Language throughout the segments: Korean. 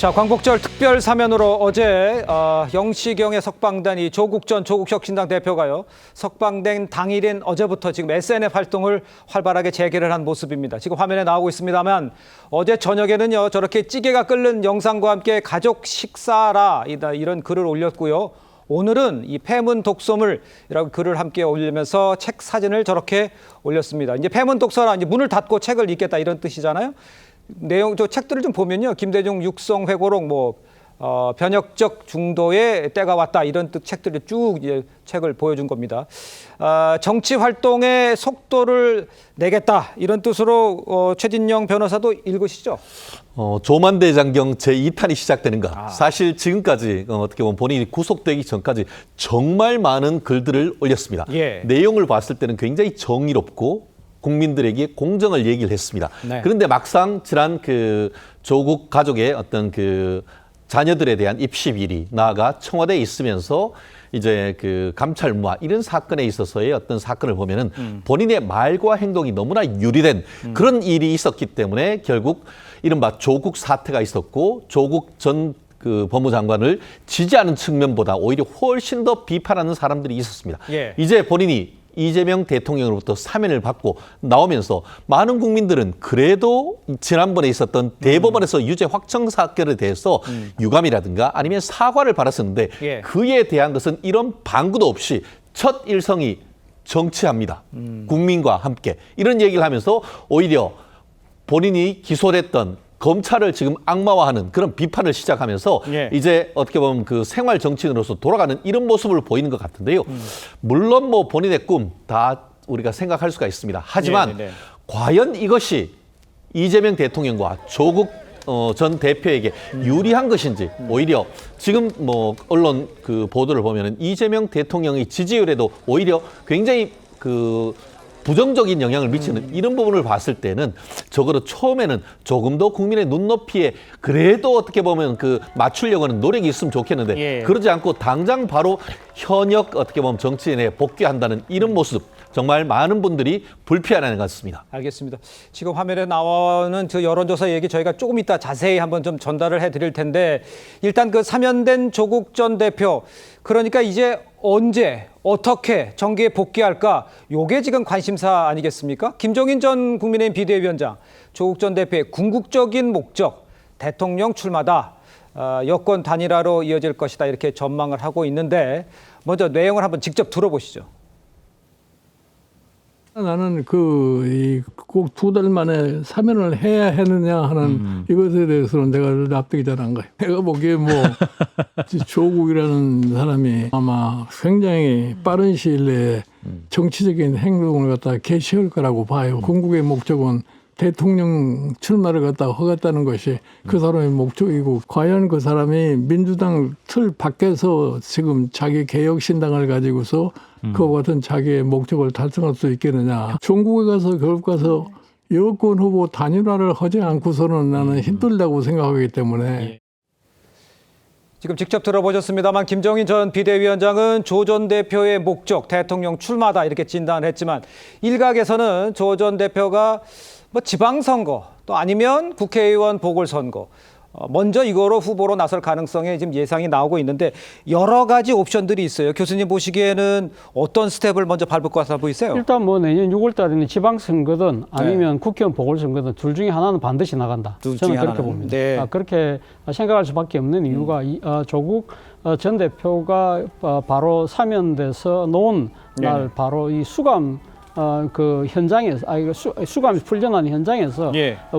자, 광복절 특별 사면으로 어제 영시경의 석방단이 조국 전 조국혁신당 대표가요. 석방된 당일인 어제부터 지금 SNS 활동을 활발하게 재개를 한 모습입니다. 지금 화면에 나오고 있습니다만 어제 저녁에는요. 저렇게 찌개가 끓는 영상과 함께 가족 식사라 이런 글을 올렸고요. 오늘은 이 폐문 독서물이라고 글을 함께 올리면서 책 사진을 저렇게 올렸습니다. 이제 폐문 독서라 이제 문을 닫고 책을 읽겠다 이런 뜻이잖아요. 내용 저 책들을 좀 보면요. 김대중 육성 회고록 변혁적 중도의 때가 왔다 이런 뜻 책들을 쭉 이제 책을 보여준 겁니다. 정치 활동의 속도를 내겠다 이런 뜻으로 최진영 변호사도 읽으시죠? 조만대장경 제2탄이 시작되는가. 사실 지금까지 어떻게 보면 본인이 구속되기 전까지 정말 많은 글들을 올렸습니다. 예. 내용을 봤을 때는 굉장히 정의롭고 국민들에게 공정을 얘기를 했습니다. 네. 그런데 막상 지난 조국 가족의 어떤 자녀들에 대한 입시 비리, 나아가 청와대에 있으면서 이제 감찰무화 이런 사건에 있어서의 어떤 사건을 보면은 본인의 말과 행동이 너무나 유리된 그런 일이 있었기 때문에 결국 이른바 조국 사태가 있었고 조국 전 법무장관을 지지하는 측면보다 오히려 훨씬 더 비판하는 사람들이 있었습니다. 예. 이제 본인이 이재명 대통령으로부터 사면을 받고 나오면서 많은 국민들은 그래도 지난번에 있었던 대법원에서 유죄 확정 사건에 대해서 유감이라든가 아니면 사과를 받았었는데 예. 그에 대한 것은 이런 방구도 없이 첫 일성이 정치합니다. 국민과 함께. 이런 얘기를 하면서 오히려 본인이 기소됐던 검찰을 지금 악마화하는 그런 비판을 시작하면서 예. 이제 어떻게 보면 생활 정치인으로서 돌아가는 이런 모습을 보이는 것 같은데요. 물론 본인의 꿈 다 우리가 생각할 수가 있습니다. 하지만 과연 이것이 이재명 대통령과 조국 전 대표에게 유리한 것인지 오히려 지금 언론 보도를 보면은 이재명 대통령의 지지율에도 오히려 굉장히 부정적인 영향을 미치는 이런 부분을 봤을 때는 적어도 처음에는 조금 더 국민의 눈높이에 그래도 어떻게 보면 맞추려고 하는 노력이 있으면 좋겠는데 예. 그러지 않고 당장 바로 현역 어떻게 보면 정치인에 복귀한다는 이런 모습 정말 많은 분들이 불편해하는 것 같습니다. 알겠습니다. 지금 화면에 나오는 여론조사 얘기 저희가 조금 이따 자세히 한번 좀 전달을 해드릴 텐데 일단 사면된 조국 전 대표 그러니까 이제 언제 어떻게 정계에 복귀할까 요게 지금 관심사 아니겠습니까? 김종인 전 국민의힘 비대위원장 조국 전 대표의 궁극적인 목적 대통령 출마다 여권 단일화로 이어질 것이다 이렇게 전망을 하고 있는데 먼저 내용을 한번 직접 들어보시죠. 나는 꼭 2달 만에 사면을 해야 했느냐 하는 이것에 대해서는 내가 납득이 잘 안 가요. 내가 보기에 조국이라는 사람이 아마 굉장히 빠른 시일 내에 정치적인 행동을 갖다가 개시할 거라고 봐요. 궁극의 목적은 대통령 출마를 갖다가 하겠다는 것이 그 사람의 목적이고 과연 그 사람이 민주당 틀 밖에서 지금 자기 개혁신당을 가지고서 그와 같은 자기의 목적을 달성할 수 있겠느냐. 전국에 가서 결국 가서 여권 후보 단일화를 하지 않고서는 나는 힘들다고 생각하기 때문에. 지금 직접 들어보셨습니다만 김종인 전 비대위원장은 조 전 대표의 목적 대통령 출마다 이렇게 진단을 했지만 일각에서는 조 전 대표가 지방선거 또 아니면 국회의원 보궐선거 먼저 이거로 후보로 나설 가능성에 지금 예상이 나오고 있는데 여러 가지 옵션들이 있어요. 교수님 보시기에는 어떤 스텝을 먼저 밟을 것 같아 보이세요? 일단 내년 6월 달에는 지방선거든 아니면 국회의원 보궐선거든 둘 중에 하나는 반드시 나간다. 저는 그렇게 봅니다. 네. 그렇게 생각할 수밖에 없는 이유가 조국 전 대표가 바로 사면돼서 놓은 날 바로 이 수감 현장에서 수감이 풀려난 현장에서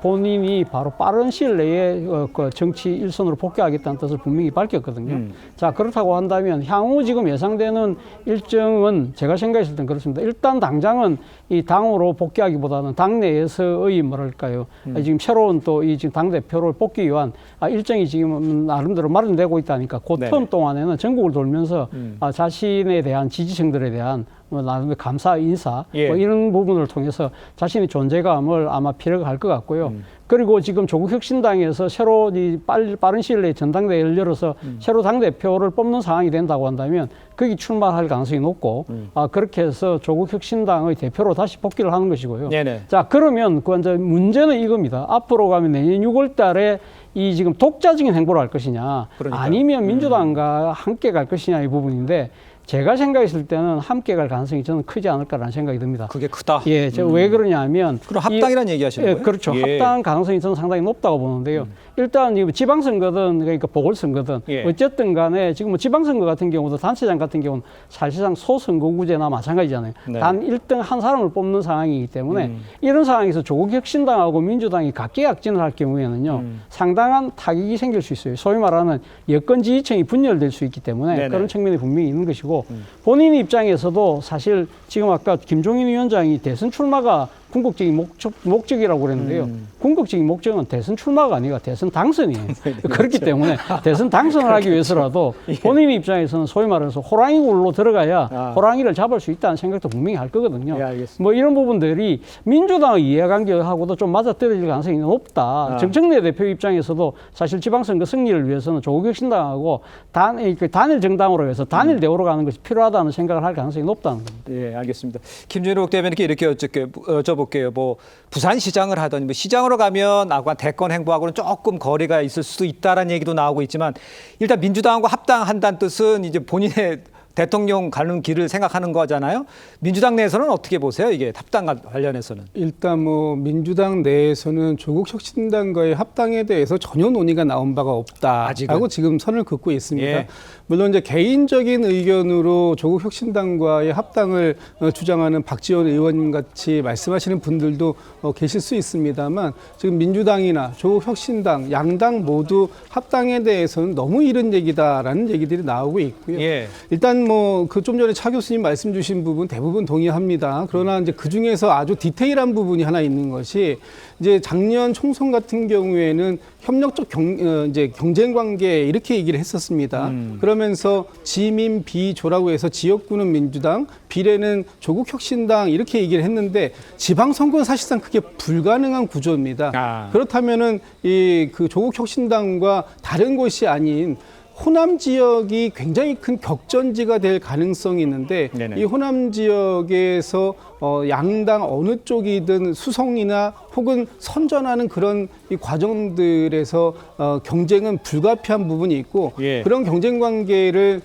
본인이 바로 빠른 시일 내에 정치 일선으로 복귀하겠다는 뜻을 분명히 밝혔거든요. 자, 그렇다고 한다면 향후 지금 예상되는 일정은 제가 생각했을 땐 그렇습니다. 일단 당장은 이 당으로 복귀하기보다는 당내에서의 지금 새로운 또 이 지금 당 대표를 뽑기 위한 일정이 지금 나름대로 마련되고 있다니까 그 텀 동안에는 전국을 돌면서 자신에 대한 지지층들에 대한 나름대로 감사 인사 이런 부분을 통해서 자신의 존재감을 아마 피력할 것 같고요. 그리고 지금 조국 혁신당에서 새로 빠른 시일 내에 전당대회를 열어서 새로 당대표를 뽑는 상황이 된다고 한다면 거기 출마할 가능성이 높고 그렇게 해서 조국 혁신당의 대표로 다시 복귀를 하는 것이고요. 네네. 자, 그러면 문제는 이겁니다. 앞으로 가면 내년 6월 달에 이 지금 독자적인 행보를 할 것이냐, 그러니까요. 아니면 민주당과 함께 갈 것이냐 이 부분인데 제가 생각했을 때는 함께 갈 가능성이 저는 크지 않을까라는 생각이 듭니다. 그게 크다. 예, 제가 왜 그러냐면 그럼 합당이라는 얘기하시는 거예요? 그렇죠. 예. 합당 가능성이 저는 상당히 높다고 보는데요. 일단 이 지방선거든 그러니까 보궐선거든 예. 어쨌든 간에 지금 뭐 지방선거 같은 경우도 단체장 같은 경우는 사실상 소선거구제나 마찬가지잖아요. 네. 단 1등 한 사람을 뽑는 상황이기 때문에 이런 상황에서 조국혁신당하고 민주당이 각계약진을 할 경우에는요 상당한 타격이 생길 수 있어요. 소위 말하는 여권 지지층이 분열될 수 있기 때문에 네네. 그런 측면이 분명히 있는 것이고 본인 입장에서도 사실 지금 아까 김종인 위원장이 대선 출마가 궁극적인 목적이라고 그랬는데요. 궁극적인 목적은 대선 출마가 아니라 대선 당선이에요. 그렇기 때문에 대선 당선을 하기 위해서라도 본인 입장에서는 소위 말해서 호랑이 굴로 들어가야 호랑이를 잡을 수 있다는 생각도 분명히 할 거거든요. 예, 알겠습니다. 뭐 이런 부분들이 민주당의 이해관계하고도 좀 맞아떨어질 가능성이 높다. 정청래 대표 입장에서도 사실 지방선거 승리를 위해서는 조국혁신당하고 단일 정당으로 해서 단일 대우로 가는 것이 필요하다는 생각을 할 가능성이 높다는 겁니다. 예, 알겠습니다. 김준욱 대변인께 이렇게 여쭤볼게요. 뭐 부산시장을 하더니 뭐 시장으로 가면 아까 대권 행보하고는 조금 거리가 있을 수도 있다라는 얘기도 나오고 있지만 일단 민주당과 합당한다는 뜻은 이제 본인의 대통령 가는 길을 생각하는 거잖아요. 민주당 내에서는 어떻게 보세요? 이게 합당 관련해서는. 일단 뭐 민주당 내에서는 조국 혁신당과의 합당에 대해서 전혀 논의가 나온 바가 없다라고 아직은? 지금 선을 긋고 있습니다. 예. 물론 이제 개인적인 의견으로 조국 혁신당과의 합당을 주장하는 박지원 의원님 같이 말씀하시는 분들도 계실 수 있습니다만 지금 민주당이나 조국 혁신당 양당 모두 합당에 대해서는 너무 이른 얘기다라는 얘기들이 나오고 있고요. 예. 일단 뭐 그 좀 전에 차 교수님 말씀 주신 부분 대부분 동의합니다. 그러나 이제 그 중에서 아주 디테일한 부분이 하나 있는 것이 이제 작년 총선 같은 경우에는 협력적 이제 경쟁 관계 이렇게 얘기를 했었습니다. 그러면서 지민 비조라고 해서 지역구는 민주당, 비례는 조국혁신당 이렇게 얘기를 했는데 지방선거는 사실상 그게 불가능한 구조입니다. 그렇다면은 이 그 조국혁신당과 다른 곳이 아닌 호남 지역이 굉장히 큰 격전지가 될 가능성이 있는데 네네. 이 호남 지역에서 양당 어느 쪽이든 수성이나 혹은 선전하는 그런 이 과정들에서 경쟁은 불가피한 부분이 있고 예. 그런 경쟁 관계를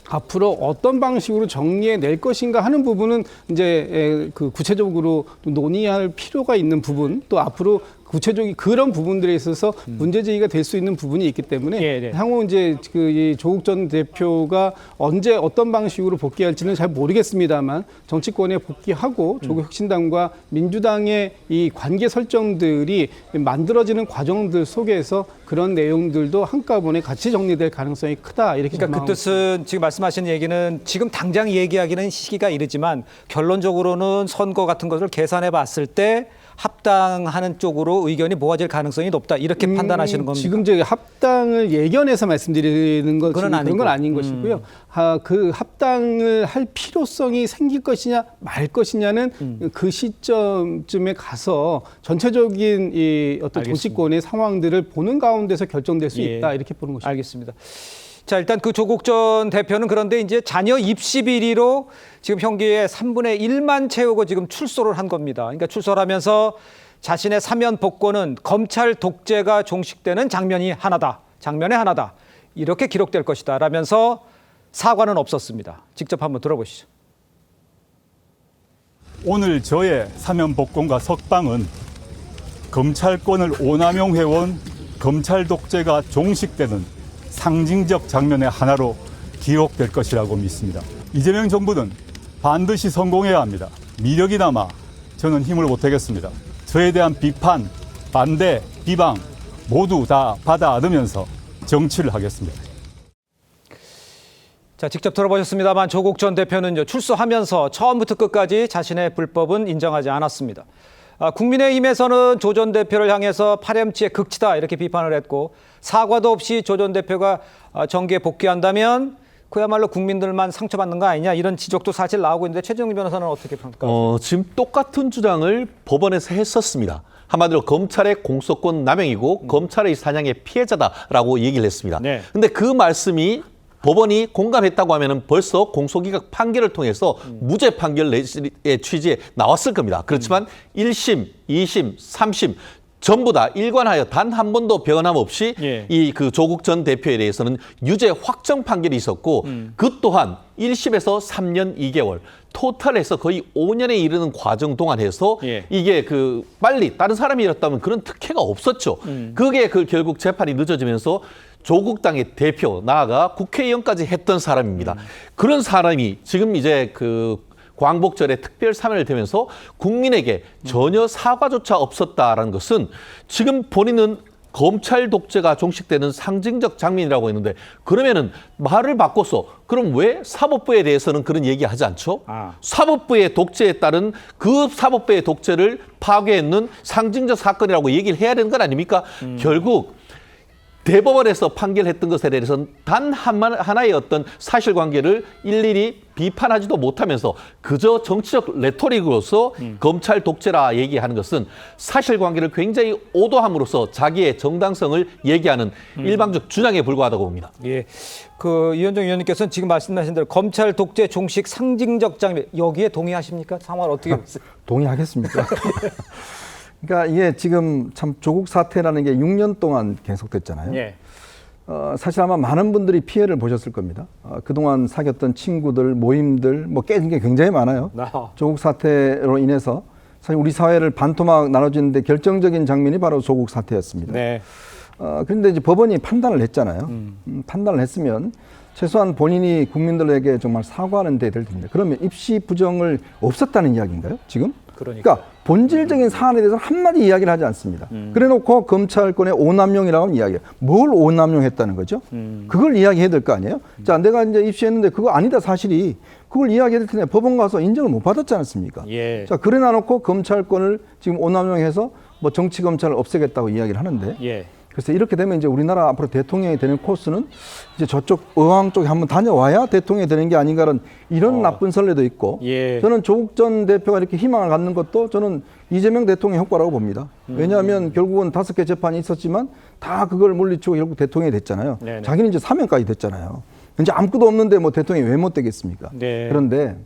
앞으로 어떤 방식으로 정리해 낼 것인가 하는 부분은 이제 그 구체적으로 논의할 필요가 있는 부분 또 앞으로 구체적인 그런 부분들에 있어서 문제 제기가 될 수 있는 부분이 있기 때문에 예, 네. 향후 이제 이 조국 전 대표가 언제 어떤 방식으로 복귀할지는 잘 모르겠습니다만 정치권에 복귀하고 조국 혁신당과 민주당의 이 관계 설정들이 만들어지는 과정들 속에서 그런 내용들도 한꺼번에 같이 정리될 가능성이 크다 이렇게 그러니까 그 뜻은 지금 말씀하신 얘기는 지금 당장 얘기하기는 시기가 이르지만 결론적으로는 선거 같은 것을 계산해 봤을 때 합당하는 쪽으로 의견이 모아질 가능성이 높다 이렇게 판단하시는 겁니까? 지금 이제 합당을 예견해서 말씀드리는 것 그건 그런 건 아닌 것이고요. 그 합당을 할 필요성이 생길 것이냐 말 것이냐는 그 시점쯤에 가서 전체적인 이 어떤 정치권의 상황들을 보는 가운데서 결정될 수 예. 있다 이렇게 보는 것입니다. 알겠습니다. 자, 일단 그 조국 전 대표는 그런데 이제 자녀 입시 비리로 지금 형기의 3분의 1만 채우고 지금 출소를 한 겁니다. 그러니까 출소를 하면서 자신의 사면 복권은 검찰 독재가 종식되는 장면이 하나다. 장면에 하나다. 이렇게 기록될 것이다. 라면서 사과는 없었습니다. 직접 한번 들어보시죠. 오늘 저의 사면 복권과 석방은 검찰권을 오남용해온 검찰 독재가 종식되는 상징적 장면의 하나로 기록될 것이라고 믿습니다. 이재명 정부는 반드시 성공해야 합니다. 미력이 남아 저는 힘을 못하겠습니다. 저에 대한 비판, 반대, 비방 모두 다 받아 안으면서 정치를 하겠습니다. 자, 직접 들어보셨습니다만 조국 전 대표는 출소하면서 처음부터 끝까지 자신의 불법은 인정하지 않았습니다. 국민의힘에서는 조 전 대표를 향해서 파렴치의 극치다 이렇게 비판을 했고 사과도 없이 조 전 대표가 정계에 복귀한다면 그야말로 국민들만 상처받는 거 아니냐 이런 지적도 사실 나오고 있는데 최재형 변호사는 어떻게 평가하세요? 지금 똑같은 주장을 법원에서 했었습니다. 한마디로 검찰의 공소권 남용이고 검찰의 사냥의 피해자다라고 얘기를 했습니다. 네. 근데 그 말씀이 법원이 공감했다고 하면은 벌써 공소기각 판결을 통해서 무죄 판결 내의 취지에 나왔을 겁니다. 그렇지만 1심, 2심, 3심 전부 다 일관하여 단 한 번도 변함없이 예. 이 그 조국 전 대표에 대해서는 유죄 확정 판결이 있었고 그 또한 1심에서 3년 2개월, 토탈해서 거의 5년에 이르는 과정 동안 해서 예. 이게 그 빨리 다른 사람이었다면 그런 특혜가 없었죠. 그게 그 결국 재판이 늦어지면서 조국 당의 대표 나아가 국회의원까지 했던 사람입니다. 그런 사람이 지금 이제 그 광복절에 특별 사면을 되면서 국민에게 전혀 사과조차 없었다라는 것은 지금 본인은 검찰 독재가 종식되는 상징적 장면이라고 했는데 그러면은 말을 바꿔서 그럼 왜 사법부에 대해서는 그런 얘기하지 않죠? 사법부의 독재에 따른 그 사법부의 독재를 파괴했는 상징적 사건이라고 얘기를 해야 되는 건 아닙니까? 결국 대법원에서 판결했던 것에 대해서는 단 하나의 어떤 사실관계를 일일이 비판하지도 못하면서 그저 정치적 레토릭으로서 검찰 독재라 얘기하는 것은 사실관계를 굉장히 오도함으로써 자기의 정당성을 얘기하는 일방적 주장에 불과하다고 봅니다. 예, 그 이현정 의원님께서는 지금 말씀하신 대로 검찰 독재 종식 상징적 장면 여기에 동의하십니까? 상황을 어떻게 보세요? 동의하겠습니까? 그러니까 이게 지금 참 조국 사태라는 게 6년 동안 계속됐잖아요. 예. 사실 아마 많은 분들이 피해를 보셨을 겁니다. 그동안 사귀었던 친구들, 모임들 뭐 깨진 게 굉장히 많아요. 조국 사태로 인해서 사실 우리 사회를 반토막 나눠주는데 결정적인 장면이 바로 조국 사태였습니다. 네. 그런데 이제 법원이 판단을 했잖아요. 판단을 했으면 최소한 본인이 국민들에게 정말 사과하는 데 될 텐데 그러면 입시 부정을 없었다는 이야기인가요? 지금? 그러니까 본질적인 사안에 대해서 한마디 이야기를 하지 않습니다. 그래놓고 검찰권의 오남용이라고 하는 이야기예요. 뭘 오남용했다는 거죠? 그걸 이야기해야 될 거 아니에요? 자, 내가 이제 입시했는데 그거 아니다 사실이 그걸 이야기해야 될 텐데 법원 가서 인정을 못 받았지 않습니까? 예. 자, 그래 놔놓고 검찰권을 지금 오남용해서 뭐 정치 검찰을 없애겠다고 이야기를 하는데 예. 그래서 이렇게 되면 이제 우리나라 앞으로 대통령이 되는 코스는 이제 저쪽 의왕 쪽에 한번 다녀와야 대통령이 되는 게 아닌가라는 이런 나쁜 선례도 있고 예. 저는 조국 전 대표가 이렇게 희망을 갖는 것도 저는 이재명 대통령 효과라고 봅니다. 왜냐하면 결국은 5개 재판이 있었지만 다 그걸 물리치고 결국 대통령이 됐잖아요. 네네. 자기는 이제 사면까지 됐잖아요. 이제 아무것도 없는데 뭐 대통령이 왜 못 되겠습니까? 네. 그런데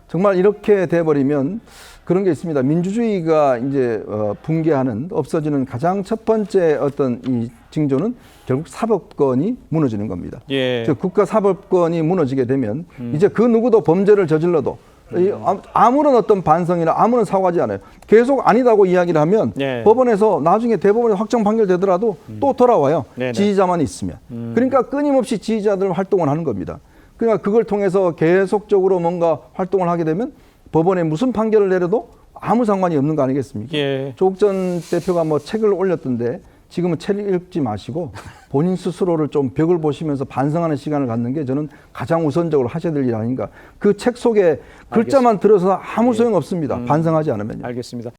정말 이렇게 돼버리면 그런 게 있습니다. 민주주의가 이제 붕괴하는 없어지는 가장 첫 번째 어떤 이 징조는 결국 사법권이 무너지는 겁니다. 예. 즉 국가 사법권이 무너지게 되면 이제 그 누구도 범죄를 저질러도 이 아무런 어떤 반성이나 아무런 사과하지 않아요. 계속 아니다고 이야기를 하면 네. 법원에서 나중에 대법원에 확정 판결되더라도 또 돌아와요. 네네. 지지자만 있으면. 그러니까 끊임없이 지지자들 활동을 하는 겁니다. 그러니까 그걸 통해서 계속적으로 뭔가 활동을 하게 되면 법원에 무슨 판결을 내려도 아무 상관이 없는 거 아니겠습니까? 예. 조국 전 대표가 뭐 책을 올렸던데 지금은 책을 읽지 마시고 본인 스스로를 좀 벽을 보시면서 반성하는 시간을 갖는 게 저는 가장 우선적으로 하셔야 될 일 아닌가. 그 책 속에 글자만 들어서 아무 소용 없습니다. 반성하지 않으면요. 알겠습니다.